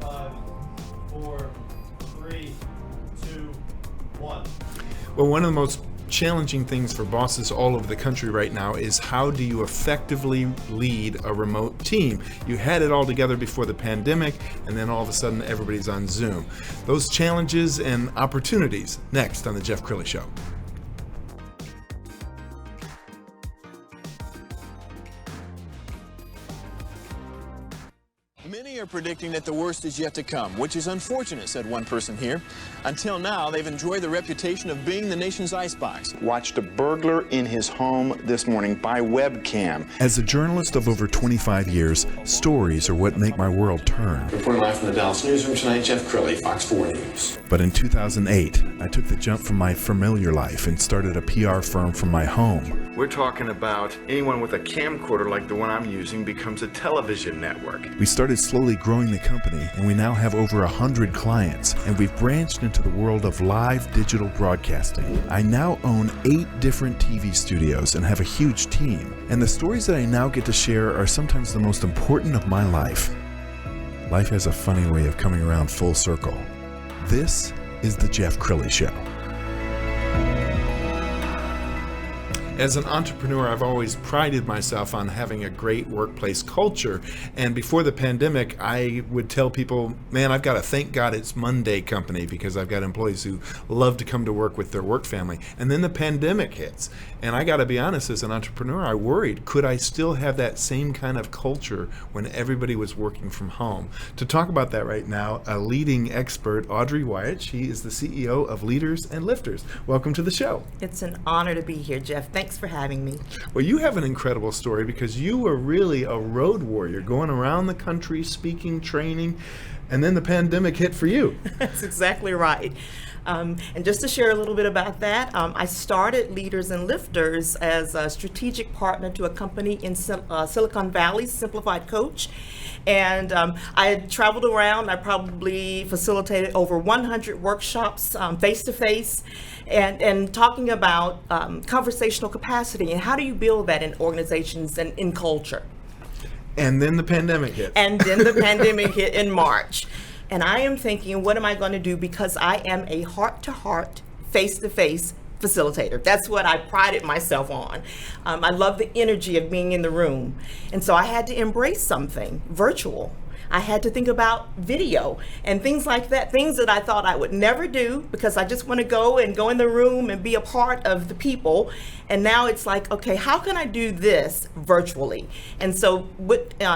5, 4, 3, 2, 1. Well, one of the most challenging things for bosses all over the country right now is how do you effectively lead a remote team? You had it all together before the pandemic, and then all of a sudden everybody's on Zoom. Those challenges and opportunities next on the Jeff Crilley Show. Many are predicting that the worst is yet to come, which is unfortunate, said one person here. Until now, they've enjoyed the reputation of being the nation's icebox. Watched a burglar in his home this morning by webcam. As a journalist of over 25 years, stories are what make my world turn. Reporting live from the Dallas newsroom tonight, Jeff Crilley, Fox 4 News. But in 2008, I took the jump from my familiar life and started a PR firm from my home. We're talking about anyone with a camcorder like the one I'm using becomes a television network. We started slowly growing the company, and we now have over 100 clients, and we've branched into the world of live digital broadcasting. I now own 8 different TV studios and have a huge team, and the stories that I now get to share are sometimes the most important of my life. Life has a funny way of coming around full circle. This is the Jeff Crilley Show. As an entrepreneur, I've always prided myself on having a great workplace culture. And before the pandemic, I would tell people, man, I've got a thank God it's Monday company because I've got employees who love to come to work with their work family. And then the pandemic hits. And I got to be honest, as an entrepreneur, I worried, could I still have that same kind of culture when everybody was working from home? To talk about that right now, a leading expert, Audrey Wyatt. She is the CEO of Leaders and Lifters. Welcome to the show. It's an honor to be here, Jeff. Thanks for having me. Well, you have an incredible story because you were really a road warrior, going around the country, speaking, training, and then the pandemic hit for you. That's exactly right. And just to share a little bit about that, I started Leaders and Lifters as a strategic partner to a company in Silicon Valley, Simplified Coach. And I had traveled around. I probably facilitated over 100 workshops face-to-face and talking about conversational capacity and how do you build that in organizations and in culture. And then the pandemic hit. And then the pandemic hit in March. And I am thinking, what am I going to do? Because I am a heart-to-heart, face-to-face facilitator. That's what I prided myself on. I love the energy of being in the room. And so I had to embrace something virtual. I had to think about video and things like that, things that I thought I would never do because I just want to go in the room and be a part of the people. And now it's like, okay, how can I do this virtually? And so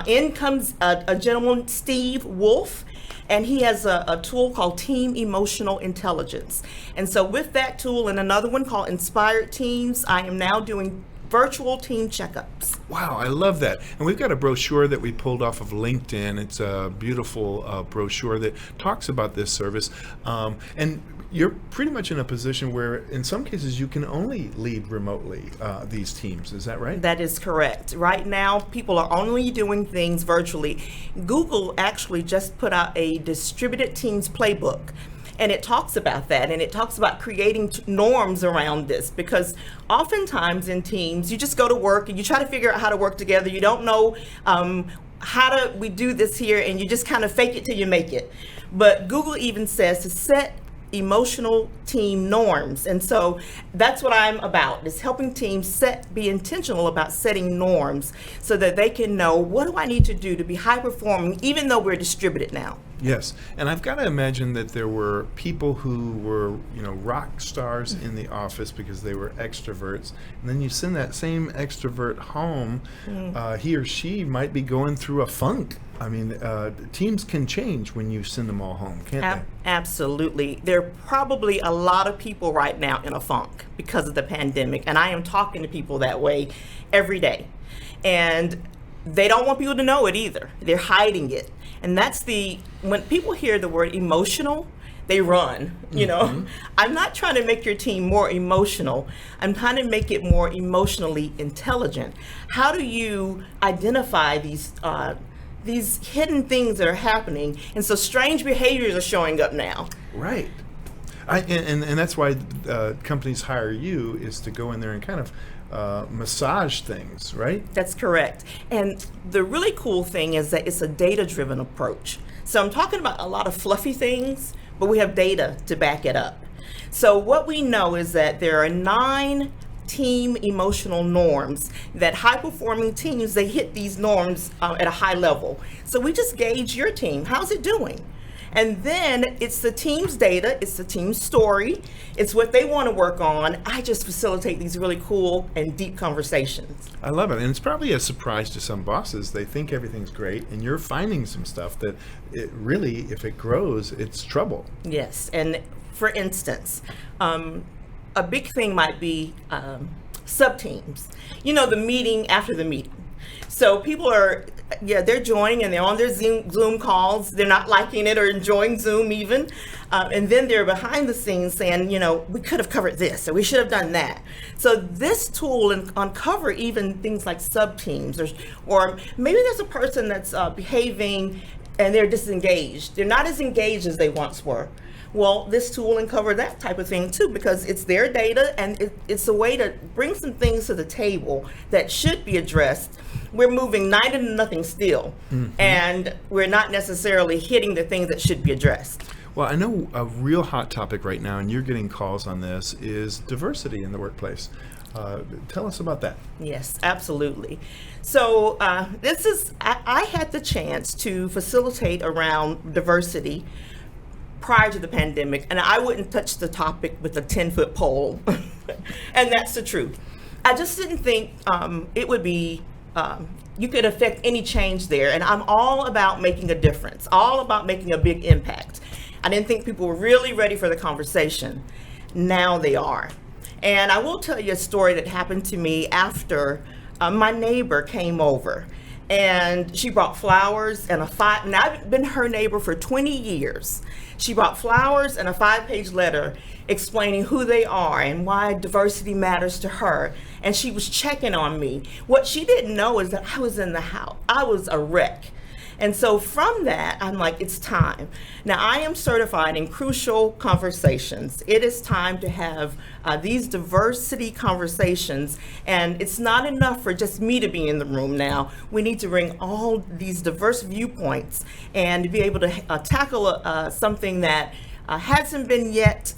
in comes a gentleman, Steve Wolf, and he has a tool called Team Emotional Intelligence. And so with that tool and another one called Inspired Teams, I am now doing virtual team checkups. Wow, I love that. And we've got a brochure that we pulled off of LinkedIn. It's a beautiful brochure that talks about this service. And you're pretty much in a position where in some cases you can only lead remotely these teams. Is that right? That is correct. Right now, people are only doing things virtually. Google actually just put out a distributed teams playbook. And it talks about that, and it talks about creating norms around this, because oftentimes in teams, you just go to work and you try to figure out how to work together. You don't know how do we do this here, and you just kind of fake it till you make it. But Google even says to set emotional team norms. And so that's what I'm about, is helping teams be intentional about setting norms so that they can know, what do I need to do to be high performing, even though we're distributed now. Yes, and I've got to imagine that there were people who were, rock stars in the office because they were extroverts, and then you send that same extrovert home, he or she might be going through a funk. I mean, teams can change when you send them all home, can't they? Absolutely. There are probably a lot of people right now in a funk because of the pandemic, and I am talking to people that way every day. And they don't want people to know it either. They're hiding it. And that's when people hear the word emotional, they run, Mm-hmm. I'm not trying to make your team more emotional. I'm trying to make it more emotionally intelligent. How do you identify these hidden things that are happening? And so strange behaviors are showing up now. Right. And that's why companies hire you, is to go in there and kind of massage things, right? That's correct. And the really cool thing is that it's a data-driven approach. So I'm talking about a lot of fluffy things, but we have data to back it up. So what we know is that there are 9 team emotional norms that high-performing teams, they hit these norms at a high level. So we just gauge your team. How's it doing? And then it's the team's data, it's the team's story, it's what they want to work on. I just facilitate these really cool and deep conversations. I love it. And it's probably a surprise to some bosses. They think everything's great, and you're finding some stuff that it really, if it grows, it's trouble. Yes. And for instance, a big thing might be sub-teams. You know, the meeting after the meeting. So people are, they're joining and they're on their Zoom calls. They're not liking it or enjoying Zoom even. And then they're behind the scenes saying, you know, we could have covered this or we should have done that. So this tool will uncover even things like sub-teams or maybe there's a person that's behaving and they're disengaged. They're not as engaged as they once were. Well, this tool will uncover that type of thing too, because it's their data and it's a way to bring some things to the table that should be addressed. We're moving 9-0 still, and we're not necessarily hitting the things that should be addressed. Well, I know a real hot topic right now, and you're getting calls on this, is diversity in the workplace. Tell us about that. Yes, absolutely. So I had the chance to facilitate around diversity prior to the pandemic, and I wouldn't touch the topic with a 10-foot pole, and that's the truth. I just didn't think it would be, you could affect any change there, and I'm all about making a difference, all about making a big impact. I didn't think people were really ready for the conversation. Now they are. And I will tell you a story that happened to me after my neighbor came over. And she brought flowers and and I've been her neighbor for 20 years. She brought flowers and a 5-page letter explaining who they are and why diversity matters to her. And she was checking on me. What she didn't know is that I was in the house. I was a wreck. And so from that, I'm like, it's time. Now, I am certified in crucial conversations. It is time to have these diversity conversations. And it's not enough for just me to be in the room now. We need to bring all these diverse viewpoints and be able to tackle something that hasn't been yet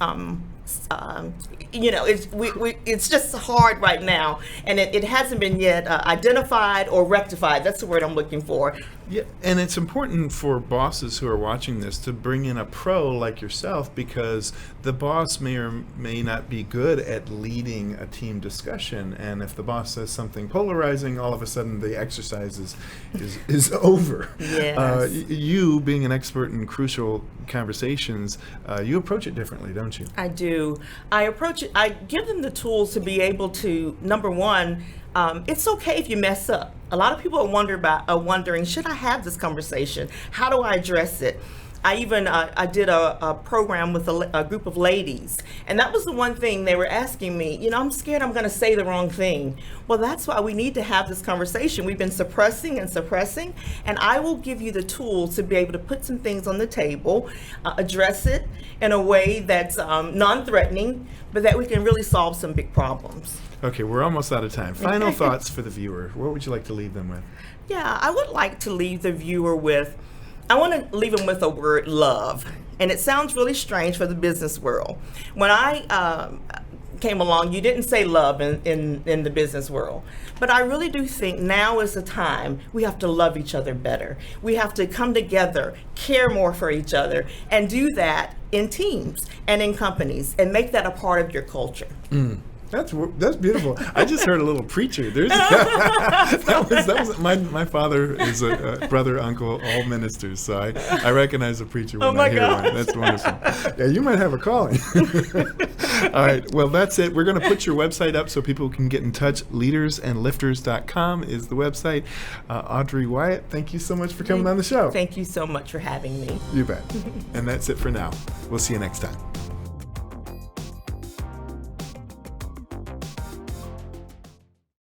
it's just hard right now, and it hasn't been yet identified or rectified. That's the word I'm looking for. Yeah, and it's important for bosses who are watching this to bring in a pro like yourself, because the boss may or may not be good at leading a team discussion, and if the boss says something polarizing, all of a sudden the exercise is over. Yes. You, being an expert in crucial conversations, you approach it differently, don't you? I do. I give them the tools to be able to, number one, it's okay if you mess up. A lot of people are wondering, should I have this conversation? How do I address it? I did a program with a group of ladies, and that was the one thing they were asking me, I'm scared I'm going to say the wrong thing. Well, that's why we need to have this conversation. We've been suppressing, and I will give you the tools to be able to put some things on the table, address it in a way that's non-threatening, but that we can really solve some big problems. Okay, we're almost out of time. Final thoughts for the viewer. What would you like to leave them with? Yeah, I would like to leave the viewer with, I want to leave them with a word, love. And it sounds really strange for the business world. When I came along, you didn't say love in the business world. But I really do think now is the time we have to love each other better. We have to come together, care more for each other, and do that in teams and in companies, and make that a part of your culture. That's beautiful. I just heard a little preacher. That was my father is a brother, uncle, all ministers, so I recognize a preacher when I hear one. That's wonderful. Yeah, you might have a calling. All right, well, that's it. We're going to put your website up so people can get in touch. Leadersandlifters.com is the website. Audrey Wyatt, thank you so much for coming on the show. Thank you so much for having me. You bet. And that's it for now. We'll see you next time.